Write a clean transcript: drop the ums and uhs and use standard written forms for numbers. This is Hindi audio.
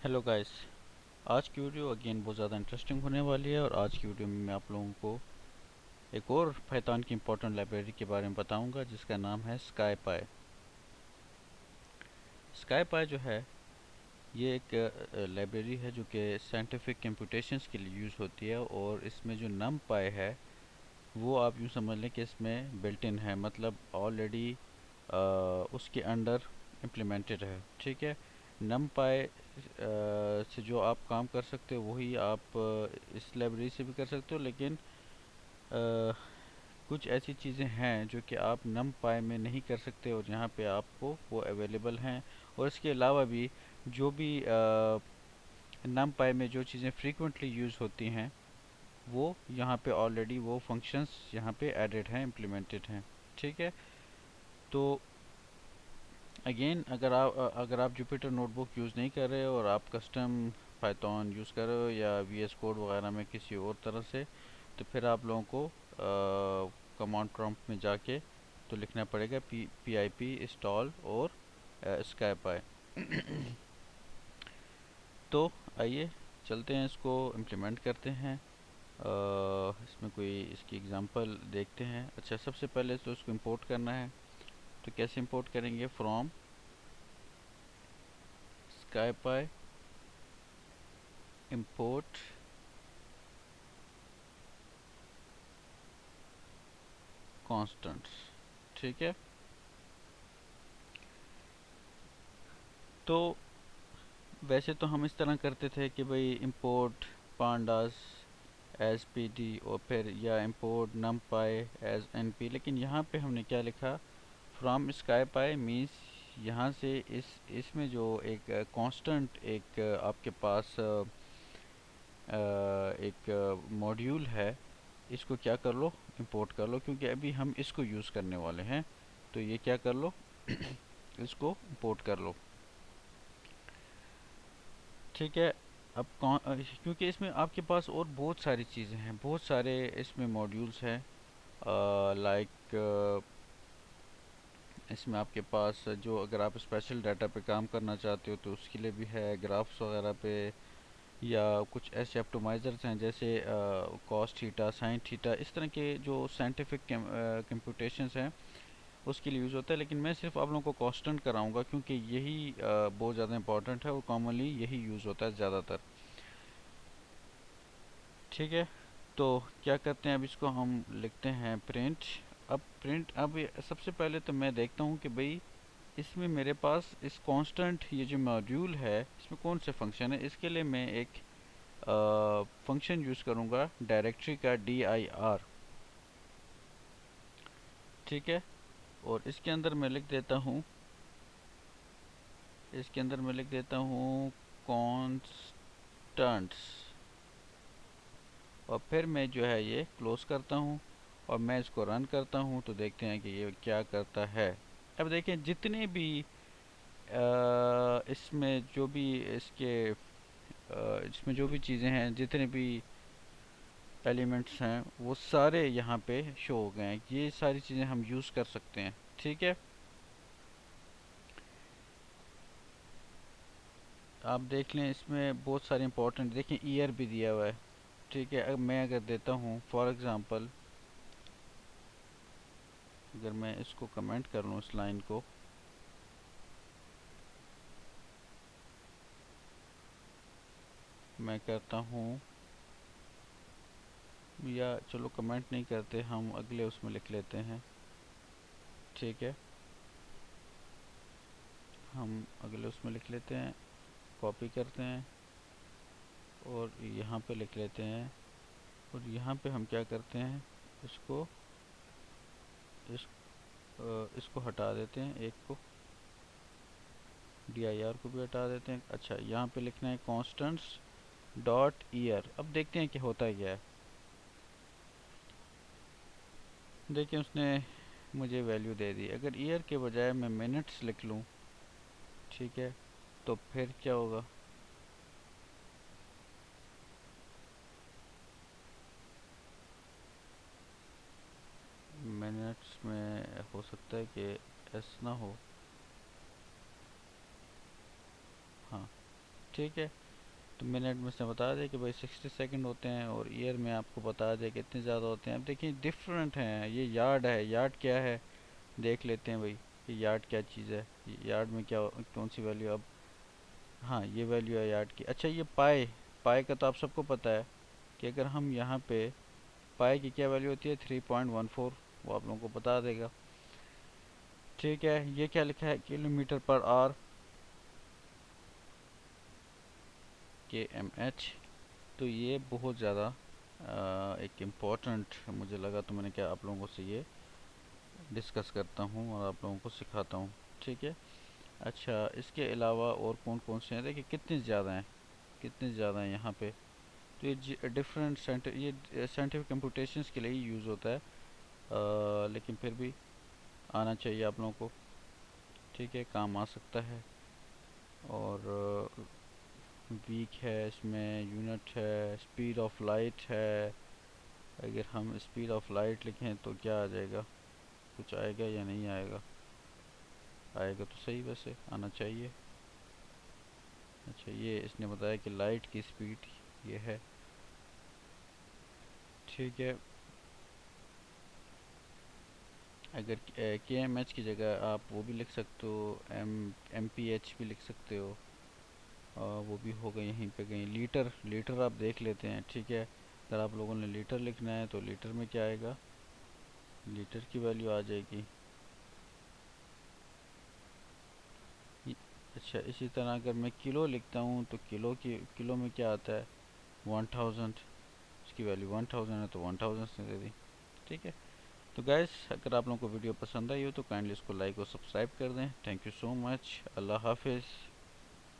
Hello guys. आज की वीडियो अगेन बहुत ज़्यादा इंटरेस्टिंग होने वाली है और आज की वीडियो में मैं आप लोगों को एक और पाइथन की इम्पोर्टेंट लाइब्रेरी के बारे में बताऊंगा जिसका नाम है स्काईपाई। स्काईपाई जो है ये एक लाइब्रेरी है जो कि साइंटिफिक कंप्यूटेशंस के लिए यूज़ होती है और इसमें जो नमपाई है वो आप यूँ समझ लें कि इसमें बिल्ट इन है, मतलब ऑलरेडी उसके अंडर इम्प्लीमेंटेड है। ठीक है, नमपाई से जो आप काम कर सकते हो वही आप इस लाइब्रेरी से भी कर सकते हो, लेकिन कुछ ऐसी चीज़ें हैं जो कि आप नमपाई में नहीं कर सकते और यहाँ पे आपको वो अवेलेबल हैं। और इसके अलावा भी जो भी नमपाई में जो चीज़ें फ्रीक्वेंटली यूज़ होती हैं वो यहाँ पे ऑलरेडी वो फंक्शंस यहाँ पे एडेड हैं, इम्प्लीमेंटेड हैं। ठीक है, तो अगेन अगर आप जुपिटर नोटबुक यूज़ नहीं कर रहे हो और आप कस्टम पाइथन यूज़ कर रहे हो या वीएस कोड वगैरह में किसी और तरह से, तो फिर आप लोगों को कमांड प्रॉम्प्ट में जाके तो लिखना पड़ेगा पी आई पी इंस्टॉल और स्काईपाई। तो आइए चलते हैं, इसको इम्प्लीमेंट करते हैं। इसमें कोई इसकी एग्जांपल देखते हैं। अच्छा, सबसे पहले तो इसको इंपोर्ट करना है, तो कैसे इंपोर्ट करेंगे? From SciPy import constants. ठीक है, तो वैसे तो हम इस तरह करते थे कि भाई import pandas as P D और फिर या import NumPy as N P, लेकिन यहाँ पे हमने क्या लिखा? फ्रॉम स्काईपाई मीन्स यहाँ से इसमें जो एक कांस्टेंट एक आपके पास एक मॉड्यूल है, इसको क्या कर लो? इंपोर्ट कर लो, क्योंकि अभी हम इसको यूज़ करने वाले हैं। तो ये क्या कर लो? इसको इंपोर्ट कर लो। ठीक है, अब क्योंकि इसमें आपके पास और बहुत सारी चीज़ें हैं, बहुत सारे इसमें मॉड्यूल्स हैं। लाइक इसमें आपके पास जो अगर आप स्पेशल डाटा पे काम करना चाहते हो तो उसके लिए भी है, ग्राफ्स वगैरह पे, या कुछ ऐसे ऑप्टिमाइज़र्स हैं जैसे कॉस थीटा, साइन थीटा, इस तरह के जो साइंटिफिक कंप्यूटेशंस हैं उसके लिए यूज़ होता है। लेकिन मैं सिर्फ आप लोगों को कांस्टेंट कराऊंगा क्योंकि यही बहुत ज़्यादा इंपॉर्टेंट है और कॉमनली यही यूज़ होता है ज़्यादातर। ठीक है, तो क्या करते हैं, अब इसको हम लिखते हैं प्रिंट। अब सबसे पहले तो मैं देखता हूँ कि भाई इसमें मेरे पास इस कांस्टेंट ये जो मॉड्यूल है इसमें कौन से फंक्शन है। इसके लिए मैं एक फंक्शन यूज़ करूँगा डायरेक्टरी का dir। ठीक है, और इसके अंदर मैं लिख देता हूँ कॉन्स्टेंट्स, और फिर मैं जो है ये क्लोज करता हूँ और मैं इसको रन करता हूँ तो देखते हैं कि ये क्या करता है। अब देखें, जितने भी इसमें जो भी इसमें जो भी चीज़ें हैं, जितने भी एलिमेंट्स हैं वो सारे यहाँ पे शो हो गए हैं। ये सारी चीज़ें हम यूज़ कर सकते हैं। ठीक है, आप देख लें, इसमें बहुत सारे इंपॉर्टेंट देखें, ईयर भी दिया हुआ है। ठीक है, अब मैं अगर देता हूँ फॉर एग्ज़ाम्पल, अगर मैं इसको कमेंट कर लूँ इस लाइन को, मैं करता हूँ, या चलो कमेंट नहीं करते, हम अगले उसमें लिख लेते हैं। ठीक है, हम अगले उसमें लिख लेते हैं, कॉपी करते हैं और यहाँ पे लिख लेते हैं। और यहाँ पे हम क्या करते हैं, इसको इस इसको हटा देते हैं, एक को dir को भी हटा देते हैं। अच्छा, यहाँ पे लिखना है कॉन्स्टेंट्स डॉट ईयर। अब देखते हैं कि होता क्या है। देखिए, उसने मुझे वैल्यू दे दी। अगर ईयर के बजाय मैं मिनट्स लिख लूँ, ठीक है, तो फिर क्या होगा? मिनट्स में हो सकता है कि एस ना हो। हाँ, ठीक है। तो मिनट में से बता दें कि भाई 60 सेकंड होते हैं, और ईयर में आपको बता दें कितने ज़्यादा होते हैं। अब देखिए डिफरेंट हैं। ये यार्ड है, यार्ड क्या है देख लेते हैं भाई। ये यार्ड क्या चीज़ है, यार्ड में क्या कौन सी वैल्यू। अब हाँ, ये वैल्यू है यार्ड की। अच्छा, ये पाई, पाई का तो आप सबको पता है कि अगर हम यहाँ पे पाई की क्या वैल्यू होती है 3.14, वो आप लोगों को बता देगा। ठीक है, ये क्या लिखा है किलोमीटर पर आवर, kmh। तो ये बहुत ज़्यादा एक इम्पॉर्टेंट मुझे लगा, तो मैंने क्या आप लोगों से ये डिस्कस करता हूँ और आप लोगों को सिखाता हूँ। ठीक है। अच्छा, इसके अलावा और कौन कौन से हैं, देखिए कितने ज़्यादा हैं, कितने ज़्यादा हैं यहाँ पे। तो ये डिफरेंट ये साइंटिफिक कंप्यूटेशंस के लिए ही यूज़ होता है, लेकिन फिर भी आना चाहिए आप लोगों को। ठीक है, काम आ सकता है। और वीक है, इसमें यूनिट है, स्पीड ऑफ लाइट है। अगर हम स्पीड ऑफ लाइट लिखें तो क्या आ जाएगा, कुछ आएगा या नहीं आएगा, आएगा तो सही, वैसे आना चाहिए। अच्छा, ये इसने बताया कि लाइट की स्पीड ये है। ठीक है। अगर के एम एच की जगह आप वो भी लिख सकते हो, एम पी एच भी लिख सकते हो। वो भी होगा यहीं पे कहीं। लीटर, लीटर आप देख लेते हैं। ठीक है, अगर आप लोगों ने लीटर लिखना है तो लीटर में क्या आएगा, लीटर की वैल्यू आ जाएगी। अच्छा, इसी तरह अगर मैं किलो लिखता हूँ तो किलो में क्या आता है 1000। इसकी वैल्यू 1000 है तो 1000 से दे दी। ठीक है। तो गैस, अगर आप लोगों को वीडियो पसंद आई हो तो काइंडली इसको लाइक और सब्सक्राइब कर दें। Thank you so much. अल्लाह हाफिज़।